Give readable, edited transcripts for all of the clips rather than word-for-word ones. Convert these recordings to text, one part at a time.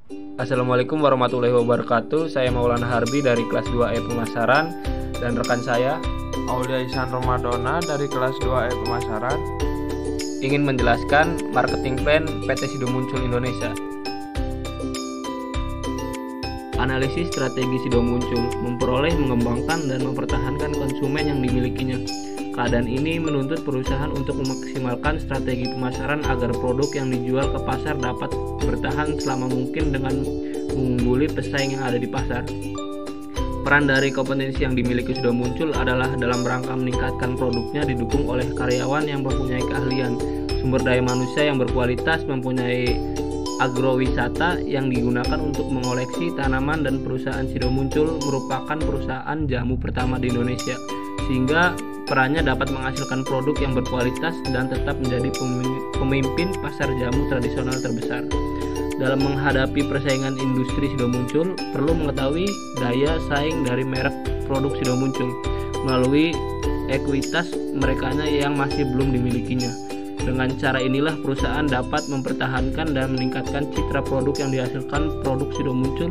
Assalamualaikum warahmatullahi wabarakatuh. Saya Maulana Harbi dari kelas 2E Pemasaran dan rekan saya Aulia Ihsan Romadona dari kelas 2E Pemasaran ingin menjelaskan marketing plan PT Sido Muncul Indonesia. Analisis strategi Sido Muncul memperoleh, mengembangkan, dan mempertahankan konsumen yang dimilikinya. Keadaan ini menuntut perusahaan untuk memaksimalkan strategi pemasaran agar produk yang dijual ke pasar dapat bertahan selama mungkin dengan mengungguli pesaing yang ada di pasar. Peran dari kompetensi yang dimiliki Sido Muncul adalah dalam rangka meningkatkan produknya didukung oleh karyawan yang mempunyai keahlian, sumber daya manusia yang berkualitas, mempunyai agrowisata yang digunakan untuk mengoleksi tanaman, dan perusahaan Sido Muncul merupakan perusahaan jamu pertama di Indonesia, sehingga perannya dapat menghasilkan produk yang berkualitas dan tetap menjadi pemimpin pasar jamu tradisional terbesar. Dalam menghadapi persaingan industri Sido Muncul, perlu mengetahui daya saing dari merek produk Sido Muncul melalui ekuitas merekanya yang masih belum dimilikinya. Dengan cara inilah perusahaan dapat mempertahankan dan meningkatkan citra produk yang dihasilkan produk Sido Muncul,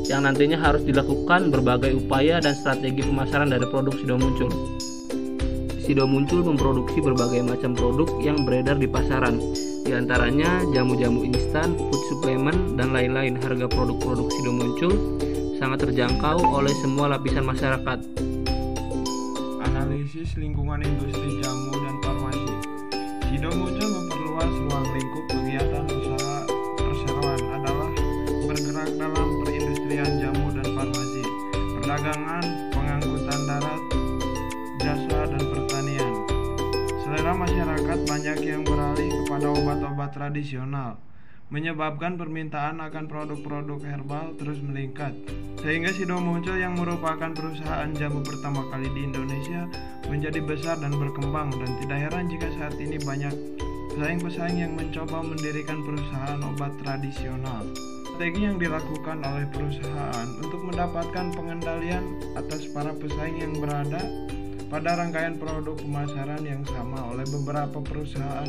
yang nantinya harus dilakukan berbagai upaya dan strategi pemasaran dari produk Sido Muncul. Sido Muncul memproduksi berbagai macam produk yang beredar di pasaran, diantaranya jamu-jamu instan, food supplement, dan lain-lain. Harga produk-produk Sido Muncul sangat terjangkau oleh semua lapisan masyarakat. Analisis lingkungan industri jamu dan farmasi. Sido Muncul memperluas ruang lingkup kegiatan usaha perseroan adalah bergerak dalam perindustrian jamu dan farmasi, perdagangan, pengangkutan darat, jasa, dan pertanian. Selera masyarakat banyak yang beralih kepada obat-obat tradisional, menyebabkan permintaan akan produk-produk herbal terus meningkat, sehingga Sido Muncul yang merupakan perusahaan jamu pertama kali di Indonesia menjadi besar dan berkembang, dan tidak heran jika saat ini banyak pesaing-pesaing yang mencoba mendirikan perusahaan obat tradisional. Strategi yang dilakukan oleh perusahaan untuk mendapatkan pengendalian atas para pesaing yang berada pada rangkaian produk pemasaran yang sama oleh beberapa perusahaan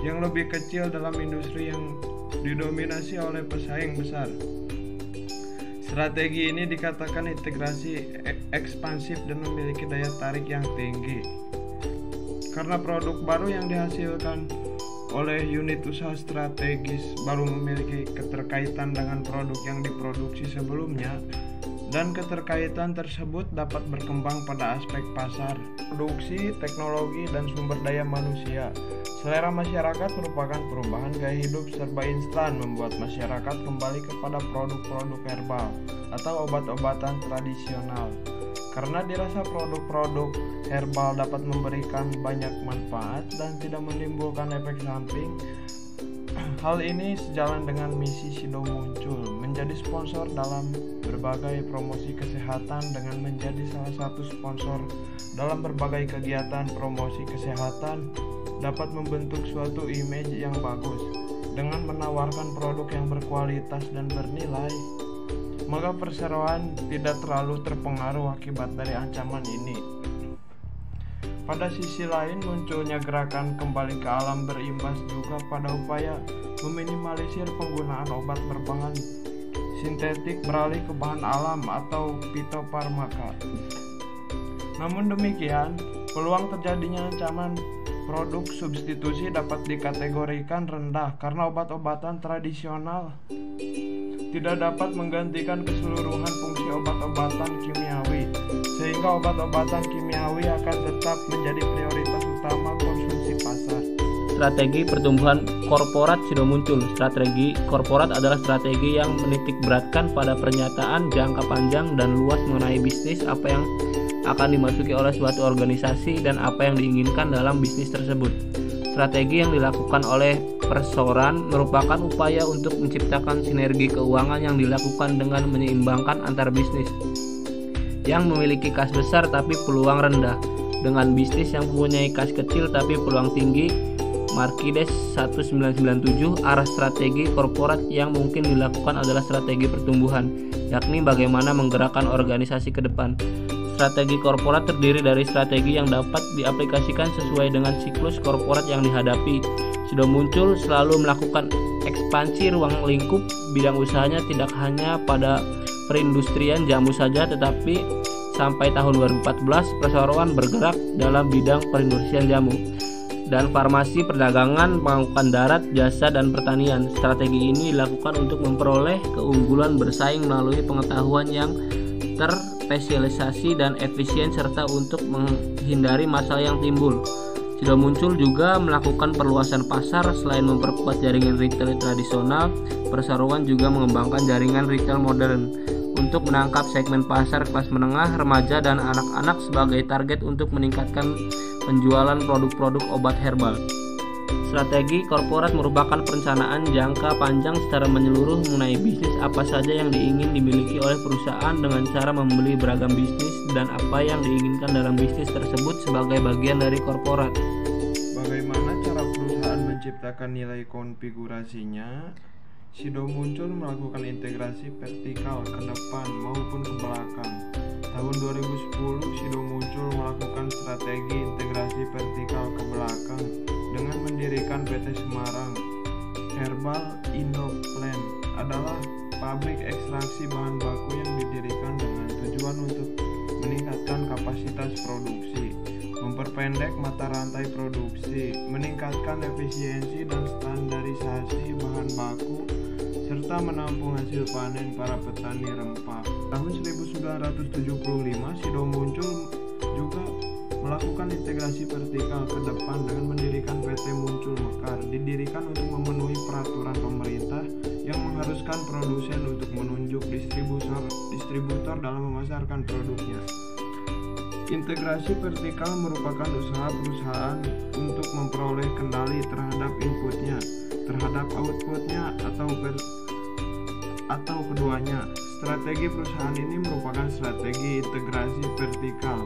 yang lebih kecil dalam industri yang didominasi oleh pesaing besar. Strategi ini dikatakan integrasi ekspansif dan memiliki daya tarik yang tinggi, karena produk baru yang dihasilkan oleh unit usaha strategis baru memiliki keterkaitan dengan produk yang diproduksi sebelumnya, dan keterkaitan tersebut dapat berkembang pada aspek pasar, produksi, teknologi, dan sumber daya manusia. Selera masyarakat merupakan perubahan gaya hidup serba instan, membuat masyarakat kembali kepada produk-produk herbal atau obat-obatan tradisional. Karena dirasa produk-produk herbal dapat memberikan banyak manfaat dan tidak menimbulkan efek samping, hal ini sejalan dengan misi Sido Muncul menjadi sponsor dalam berbagai promosi kesehatan dengan menjadi salah satu sponsor dalam berbagai kegiatan promosi kesehatan, dapat membentuk suatu image yang bagus dengan menawarkan produk yang berkualitas dan bernilai. Maka perseroan tidak terlalu terpengaruh akibat dari ancaman ini. Pada sisi lain, munculnya gerakan kembali ke alam berimbas juga pada upaya meminimalisir penggunaan obat berbahan sintetik beralih ke bahan alam atau fitofarmaka. Namun demikian, peluang terjadinya ancaman produk substitusi dapat dikategorikan rendah karena obat-obatan tradisional tidak dapat menggantikan keseluruhan fungsi obat-obatan kimiawi, sehingga obat-obatan kimiawi akan tetap menjadi prioritas utama konsumsi pasar. Strategi pertumbuhan korporat Sido Muncul. Strategi korporat adalah strategi yang menitikberatkan pada pernyataan jangka panjang dan luas mengenai bisnis, apa yang akan dimasuki oleh suatu organisasi dan apa yang diinginkan dalam bisnis tersebut. Strategi yang dilakukan oleh perseroan merupakan upaya untuk menciptakan sinergi keuangan yang dilakukan dengan menyeimbangkan antar bisnis yang memiliki kas besar tapi peluang rendah dengan bisnis yang mempunyai kas kecil tapi peluang tinggi. Markides 1997. Arah strategi korporat yang mungkin dilakukan adalah strategi pertumbuhan, yakni bagaimana menggerakkan organisasi ke depan. Strategi korporat terdiri dari strategi yang dapat diaplikasikan sesuai dengan siklus korporat yang dihadapi. Sido Muncul selalu melakukan ekspansi ruang lingkup bidang usahanya tidak hanya pada perindustrian jamu saja, tetapi sampai tahun 2014 perseroan bergerak dalam bidang perindustrian jamu dan farmasi, perdagangan, pengangkutan darat, jasa, dan pertanian. Strategi ini dilakukan untuk memperoleh keunggulan bersaing melalui pengetahuan yang terspesialisasi dan efisien serta untuk menghindari masalah yang timbul. Sido Muncul juga melakukan perluasan pasar. Selain memperkuat jaringan retail tradisional, perseroan juga mengembangkan jaringan retail modern untuk menangkap segmen pasar kelas menengah, remaja, dan anak-anak sebagai target untuk meningkatkan penjualan produk-produk obat herbal. Strategi korporat merupakan perencanaan jangka panjang secara menyeluruh mengenai bisnis apa saja yang diingin dimiliki oleh perusahaan dengan cara membeli beragam bisnis dan apa yang diinginkan dalam bisnis tersebut sebagai bagian dari korporat. Bagaimana cara perusahaan menciptakan nilai konfigurasinya? Sido Muncul melakukan integrasi vertikal ke depan maupun ke belakang. Tahun 2010, Sido Muncul melakukan strategi integrasi vertikal ke belakang dengan mendirikan PT Semarang Herbal Indoplant adalah pabrik ekstraksi bahan baku yang didirikan dengan tujuan untuk meningkatkan kapasitas produksi, memperpendek mata rantai produksi, meningkatkan efisiensi dan standarisasi bahan baku, serta menampung hasil panen para petani rempah. Tahun 1975, Sido Muncul juga melakukan integrasi vertikal ke depan dengan mendirikan PT Muncul Mekar, didirikan untuk memenuhi peraturan pemerintah yang mengharuskan produsen untuk menunjuk distributor dalam memasarkan produknya. Integrasi vertikal merupakan usaha perusahaan untuk memperoleh kendali terhadap inputnya, terhadap outputnya, atau keduanya. Strategi perusahaan ini merupakan strategi integrasi vertikal.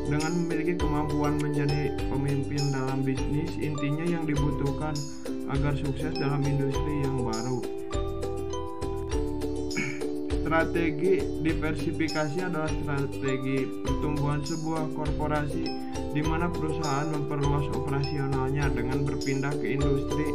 Dengan memiliki kemampuan menjadi pemimpin dalam bisnis, intinya yang dibutuhkan agar sukses dalam industri yang baru. Strategi diversifikasi adalah strategi pertumbuhan sebuah korporasi di mana perusahaan memperluas operasionalnya dengan berpindah ke industri